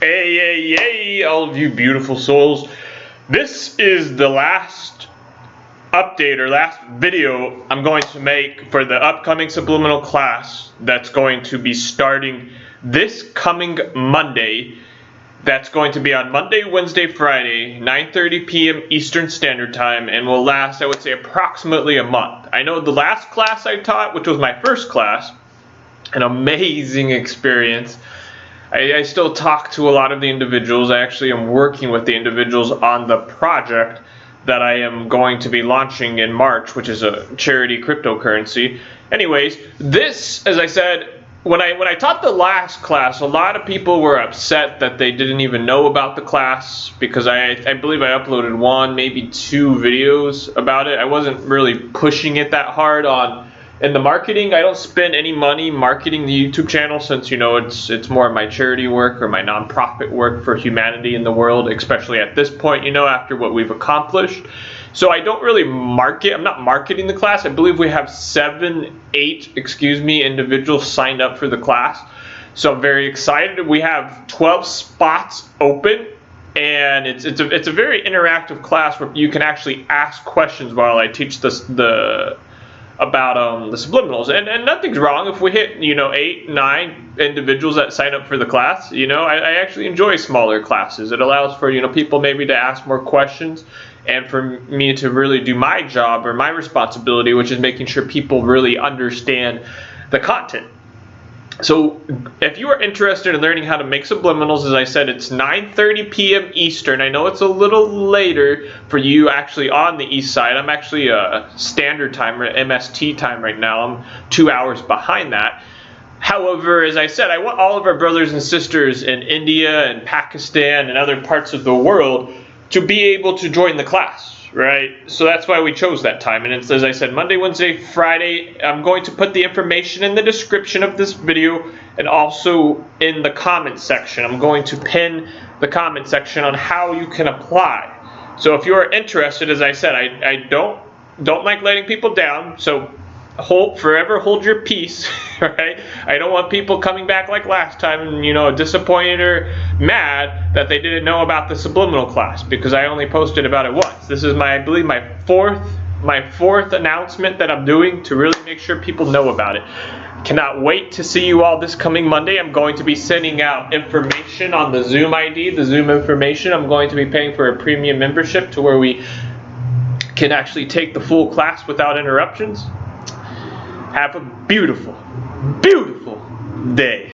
Hey, all of you beautiful souls. This is the last update or last video I'm going to make for the upcoming Subliminal class that's going to be starting this coming Monday. That's going to be on Monday, Wednesday, Friday, 9:30 p.m. Eastern Standard Time, and will last, I would say, approximately a month. I know the last class I taught, which was my first class, an amazing experience. I still talk to a lot of the individuals. I actually am working with the individuals on the project that I am going to be launching in March, which is a charity cryptocurrency. Anyways, this, as I said, when I taught the last class, a lot of people were upset that they didn't even know about the class because I believe I uploaded one, maybe two videos about it. I wasn't really pushing it that hard in the marketing. I don't spend any money marketing the YouTube channel since, you know, it's more of my charity work or my nonprofit work for humanity in the world, especially at this point, you know, after what we've accomplished. So I don't really market. I'm not marketing the class. I believe we have 8 individuals signed up for the class. So I'm very excited. We have 12 spots open. And it's a very interactive class where you can actually ask questions while I teach about the subliminals, and nothing's wrong if we hit, you know, 8, 9 individuals that sign up for the class. You know, I actually enjoy smaller classes. It allows for, you know, people maybe to ask more questions and for me to really do my job or my responsibility, which is making sure people really understand the content. So if you are interested in learning how to make subliminals, as I said, it's 9:30 p.m. Eastern. I know it's a little later for you actually on the east side. I'm actually a standard time, or MST time right now. I'm 2 hours behind that. However, as I said, I want all of our brothers and sisters in India and Pakistan and other parts of the world to be able to join the class. Right, so that's why we chose that time, and it's, as I said, Monday, Wednesday, Friday. I'm going to put the information in the description of this video and also in the comment section. I'm going to pin the comment section on how you can apply. So if you're interested, as I said, I don't like letting people down, so forever hold your peace, right? I don't want people coming back like last time and, you know, disappointed or mad that they didn't know about the subliminal class because I only posted about it once. This is I believe my fourth announcement that I'm doing to really make sure people know about it. Cannot wait to see you all this coming Monday. I'm going to be sending out information on the Zoom ID, the Zoom information. I'm going to be paying for a premium membership to where we can actually take the full class without interruptions. Have a beautiful, beautiful day.